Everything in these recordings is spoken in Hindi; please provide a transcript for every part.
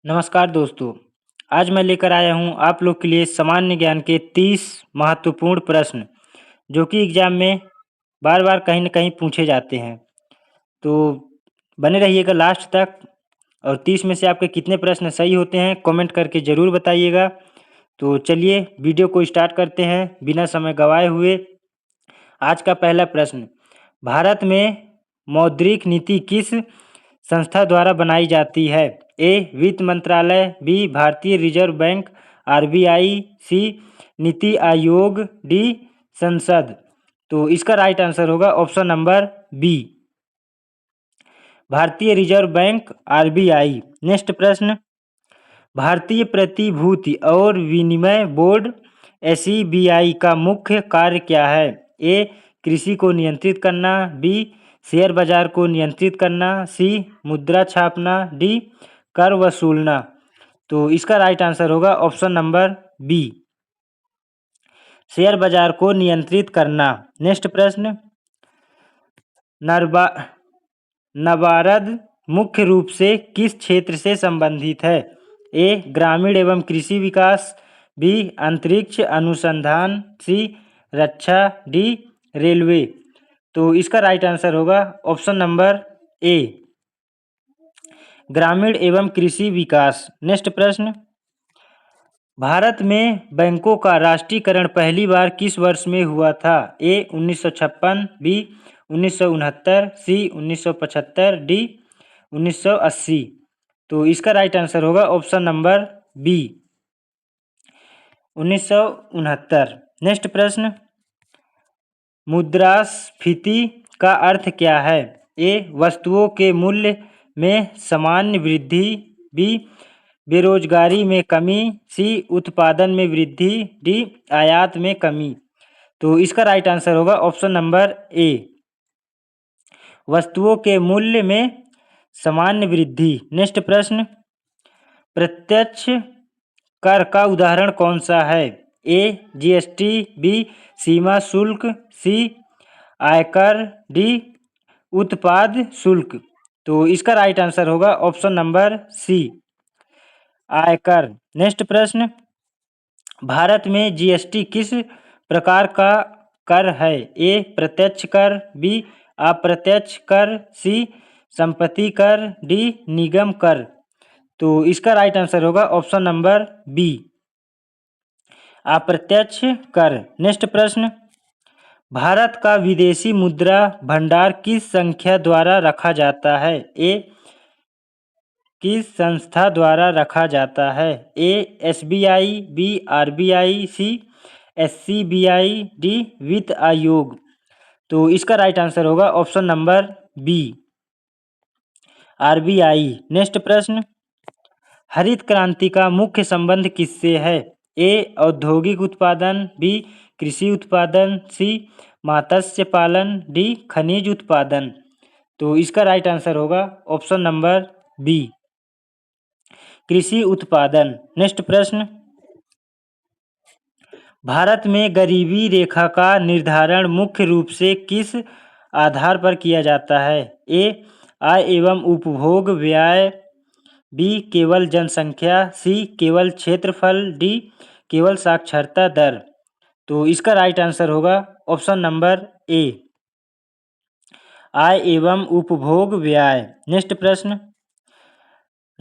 नमस्कार दोस्तों। आज मैं लेकर आया हूँ आप लोग के लिए सामान्य ज्ञान के 30 महत्वपूर्ण प्रश्न जो कि एग्जाम में बार बार कहीं न कहीं पूछे जाते हैं। तो बने रहिएगा लास्ट तक और 30 में से आपके कितने प्रश्न सही होते हैं कमेंट करके ज़रूर बताइएगा। तो चलिए वीडियो को स्टार्ट करते हैं बिना समय गंवाए हुए। आज का पहला प्रश्न, भारत में मौद्रिक नीति किस संस्था द्वारा बनाई जाती है? ए. वित्त मंत्रालय, बी. भारतीय रिजर्व बैंक, आरबीआई, सी. नीति आयोग, डी. संसद। तो इसका राइट आंसर होगा ऑप्शन नंबर बी, भारतीय रिजर्व बैंक, आरबीआई। नेक्स्ट प्रश्न, भारतीय प्रतिभूति और विनिमय बोर्ड एसईबीआई का मुख्य कार्य क्या है? ए. कृषि को नियंत्रित करना, बी. शेयर बाजार को नियंत्रित करना, सी. मुद्रा छापना, डी. कर वसूलना। तो इसका राइट आंसर होगा ऑप्शन नंबर बी, शेयर बाजार को नियंत्रित करना। नेक्स्ट प्रश्न, नबार्ड मुख्य रूप से किस क्षेत्र से संबंधित है? ए. ग्रामीण एवं कृषि विकास, बी. अंतरिक्ष अनुसंधान, सी. रक्षा, डी. रेलवे। तो इसका राइट आंसर होगा ऑप्शन नंबर ए, ग्रामीण एवं कृषि विकास। नेक्स्ट प्रश्न, भारत में बैंकों का राष्ट्रीयकरण पहली बार किस वर्ष में हुआ था? ए. 1956, बी. 1969, सी. 1975, डी. 1980। तो इसका राइट आंसर होगा ऑप्शन नंबर बी, 1969। नेक्स्ट प्रश्न, मुद्रास्फीति का अर्थ क्या है? ए. वस्तुओं के मूल्य में सामान्य वृद्धि, बी. बेरोजगारी में कमी, सी. उत्पादन में वृद्धि, डी. आयात में कमी। तो इसका राइट आंसर होगा ऑप्शन नंबर ए, वस्तुओं के मूल्य में सामान्य वृद्धि। नेक्स्ट प्रश्न, प्रत्यक्ष कर का उदाहरण कौन सा है? ए. GST, B. सीमा शुल्क, सी. आयकर, डी. उत्पाद शुल्क। तो इसका राइट आंसर होगा ऑप्शन नंबर सी, आयकर। नेक्स्ट प्रश्न, भारत में जीएसटी किस प्रकार का कर है? ए. प्रत्यक्ष कर, बी. अप्रत्यक्ष कर, सी. संपत्ति कर, डी. निगम कर। तो इसका राइट आंसर होगा ऑप्शन नंबर बी, अप्रत्यक्ष कर। नेक्स्ट प्रश्न, भारत का विदेशी मुद्रा भंडार किस संख्या द्वारा रखा जाता है? ए. किस संस्था द्वारा रखा जाता है? A. SBI, B. RBI, C. SCBI, D. वित्त आयोग। तो इसका राइट आंसर होगा option number B, RBI. Next प्रश्न, हरित क्रांति का मुख्य संबंध किससे है? ए. औद्योगिक उत्पादन, बी. कृषि उत्पादन, सी. मत्स्य पालन, डी. खनिज उत्पादन। तो इसका राइट आंसर होगा ऑप्शन नंबर बी, कृषि उत्पादन। नेक्स्ट प्रश्न, भारत में गरीबी रेखा का निर्धारण मुख्य रूप से किस आधार पर किया जाता है? ए. आय एवं उपभोग व्यय, बी. केवल जनसंख्या, सी. केवल क्षेत्रफल, डी. केवल साक्षरता दर। तो इसका राइट आंसर होगा ऑप्शन नंबर ए, आय एवं उपभोग व्यय। नेक्स्ट प्रश्न,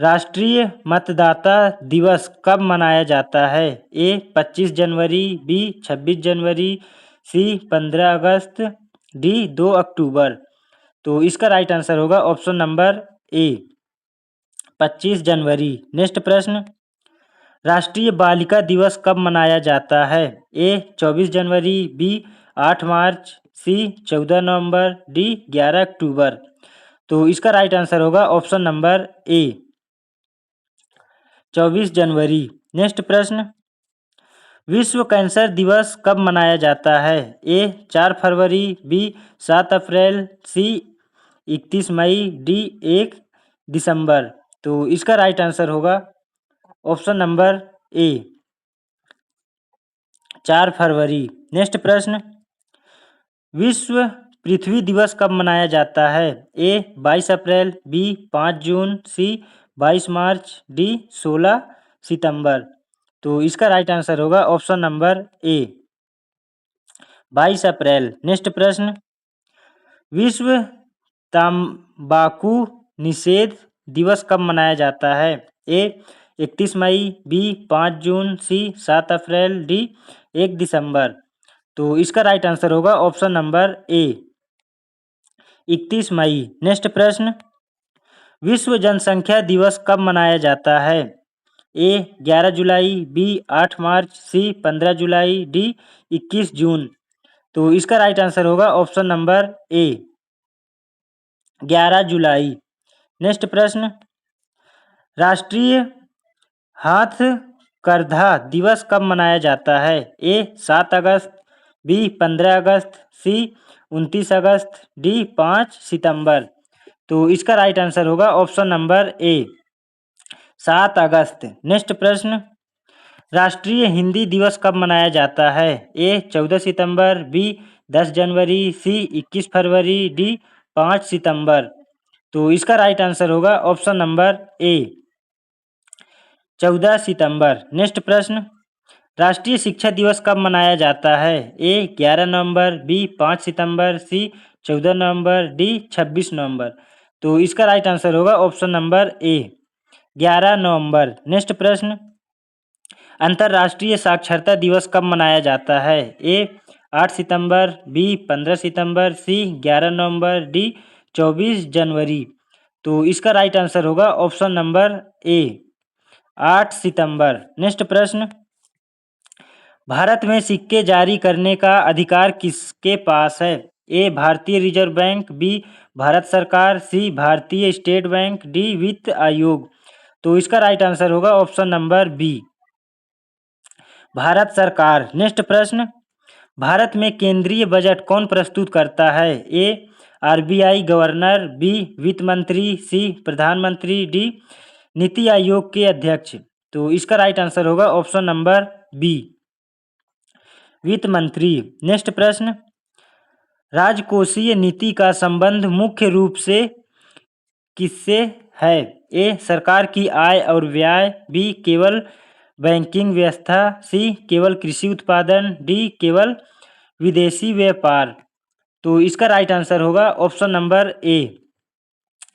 राष्ट्रीय मतदाता दिवस कब मनाया जाता है? ए. 25 जनवरी, बी. 26 जनवरी, सी. 15 अगस्त, डी. 2 अक्टूबर। तो इसका राइट आंसर होगा ऑप्शन नंबर ए, 25 जनवरी। नेक्स्ट प्रश्न, राष्ट्रीय बालिका दिवस कब मनाया जाता है? ए. 24 जनवरी, बी. 8 मार्च, सी. 14 नवंबर, डी. 11 अक्टूबर। तो इसका राइट आंसर होगा ऑप्शन नंबर ए, 24 जनवरी। नेक्स्ट प्रश्न, विश्व कैंसर दिवस कब मनाया जाता है? ए. 4 फरवरी, बी. 7 अप्रैल, सी. 31 मई, डी. 1 दिसंबर। तो इसका राइट आंसर होगा ऑप्शन नंबर ए, 4 फरवरी। नेक्स्ट प्रश्न, विश्व पृथ्वी दिवस कब मनाया जाता है? ए. 22 अप्रैल, बी. 5 जून, सी. 22 मार्च, डी 16 सितंबर। तो इसका राइट आंसर होगा ऑप्शन नंबर ए 22 अप्रैल। नेक्स्ट प्रश्न, विश्व तंबाकू निषेध दिवस कब मनाया जाता है? ए 31 मई, बी 5 जून, सी 7 अप्रैल, डी 1 दिसंबर। तो इसका राइट आंसर होगा ऑप्शन नंबर ए 31 मई। नेक्स्ट प्रश्न, विश्व जनसंख्या दिवस कब मनाया जाता है? ए 11 जुलाई, बी 8 मार्च, सी 15 जुलाई, डी 21 जून। तो इसका राइट आंसर होगा ऑप्शन नंबर ए 11 जुलाई। नेक्स्ट प्रश्न, राष्ट्रीय हाथकरघा दिवस कब मनाया जाता है? ए 7 अगस्त, बी 15 अगस्त, सी 29 अगस्त, डी 5 सितंबर। तो इसका राइट आंसर होगा ऑप्शन नंबर ए 7 अगस्त। नेक्स्ट प्रश्न, राष्ट्रीय हिंदी दिवस कब मनाया जाता है? ए 14 सितंबर, बी 10 जनवरी, सी 21 फरवरी, डी 5 सितंबर। तो इसका राइट आंसर होगा ऑप्शन नंबर ए 14 सितंबर। नेक्स्ट प्रश्न, राष्ट्रीय शिक्षा दिवस कब मनाया जाता है? A 11 November, B 5 September, C 14 November, D 26 नवंबर। तो इसका राइट आंसर होगा option number A 11 November. Next प्रश्न, अंतर्राष्ट्रीय साक्षरता दिवस कब मनाया जाता है? ए 8 सितंबर, बी 15 सितंबर, सी 11 नवंबर, डी 24 जनवरी। तो इसका राइट आंसर होगा ऑप्शन नंबर ए 8 सितंबर। नेक्स्ट प्रश्न, भारत में सिक्के जारी करने का अधिकार किसके पास है? ए भारतीय रिजर्व बैंक, बी भारत सरकार, सी भारतीय स्टेट बैंक, डी वित्त आयोग। तो इसका राइट आंसर होगा ऑप्शन नंबर बी भारत सरकार। नेक्स्ट प्रश्न, भारत में केंद्रीय बजट कौन प्रस्तुत करता है? ए आरबीआई गवर्नर, बी वित्त मंत्री, सी प्रधानमंत्री, डी नीति आयोग के अध्यक्ष। तो इसका राइट आंसर होगा ऑप्शन नंबर बी वित्त मंत्री। नेक्स्ट प्रश्न, राजकोषीय नीति का संबंध मुख्य रूप से किससे है? ए सरकार की आय और व्यय, बी केवल बैंकिंग व्यवस्था, सी केवल कृषि उत्पादन, डी केवल विदेशी व्यापार। तो इसका राइट आंसर होगा ऑप्शन नंबर ए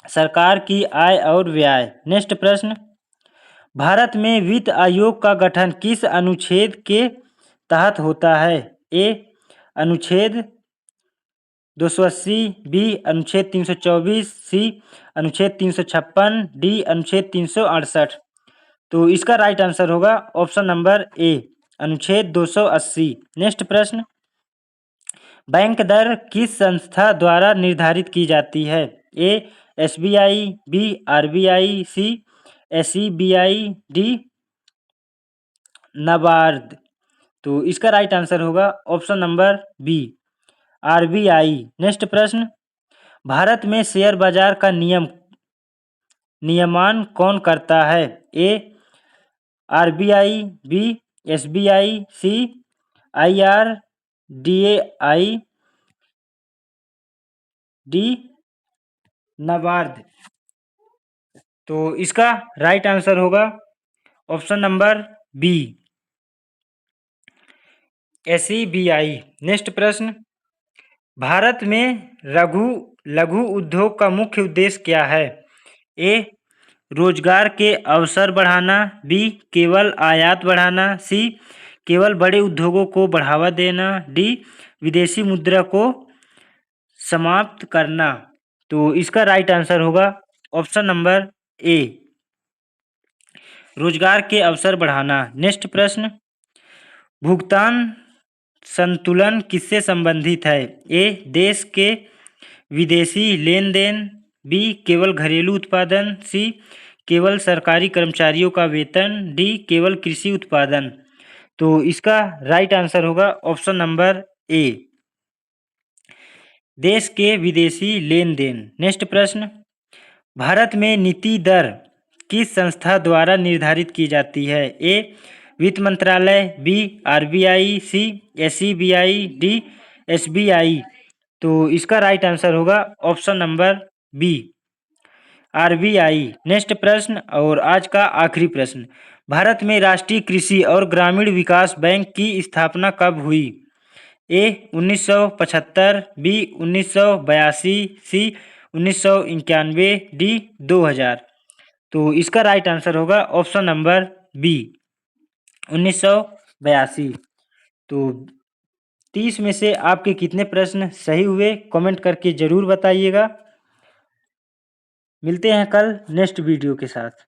सरकार की आय और व्यय। नेक्स्ट प्रश्न, भारत में वित्त आयोग का गठन किस अनुच्छेद के तहत होता है? ए अनुच्छेद 280, बी अनुच्छेद 324, सी अनुच्छेद 356, डी अनुच्छेद 368। तो इसका राइट आंसर होगा ऑप्शन नंबर ए अनुच्छेद 280। नेक्स्ट प्रश्न, बैंक दर किस संस्था द्वारा निर्धारित की जाती है? A SBI, B RBI, C SEBI, D NABARD. तो इसका राइट आंसर होगा option number B RBI. Next प्रश्न, भारत में शेयर बाजार का नियमन कौन करता है? A RBI, B SBI, C IRDAI, D NABARD. तो इसका राइट आंसर होगा option number B SEBI. Next प्रश्न, भारत में लघु उद्योग का मुख्य उद्देश्य क्या है? ए रोजगार के अवसर बढ़ाना, बी केवल आयात बढ़ाना, सी केवल बड़े उद्योगों को बढ़ावा देना, डी विदेशी मुद्रा को समाप्त करना। तो इसका राइट आंसर होगा ऑप्शन नंबर ए रोजगार के अवसर बढ़ाना। नेक्स्ट प्रश्न, भुगतान संतुलन किससे संबंधित है? ए देश के विदेशी लेन देन, बी केवल घरेलू उत्पादन, सी केवल सरकारी कर्मचारियों का वेतन, डी केवल कृषि उत्पादन। तो इसका राइट आंसर होगा ऑप्शन नंबर ए देश के विदेशी लेन देन। नेक्स्ट प्रश्न, भारत में नीति दर किस संस्था द्वारा निर्धारित की जाती है? ए वित्त मंत्रालय, B RBI, C SEBI, D SBI. तो इसका राइट आंसर होगा option number B RBI। Next प्रश्न और आज का आखिरी प्रश्न, भारत में राष्ट्रीय कृषि और ग्रामीण विकास बैंक की स्थापना कब हुई? ए 1975, बी 1982, सी 1991, डी 2000। तो इसका राइट आंसर होगा ऑप्शन नंबर बी 1982। तो 30 में से आपके कितने प्रश्न सही हुए कमेंट करके ज़रूर बताइएगा। मिलते हैं कल नेक्स्ट वीडियो के साथ।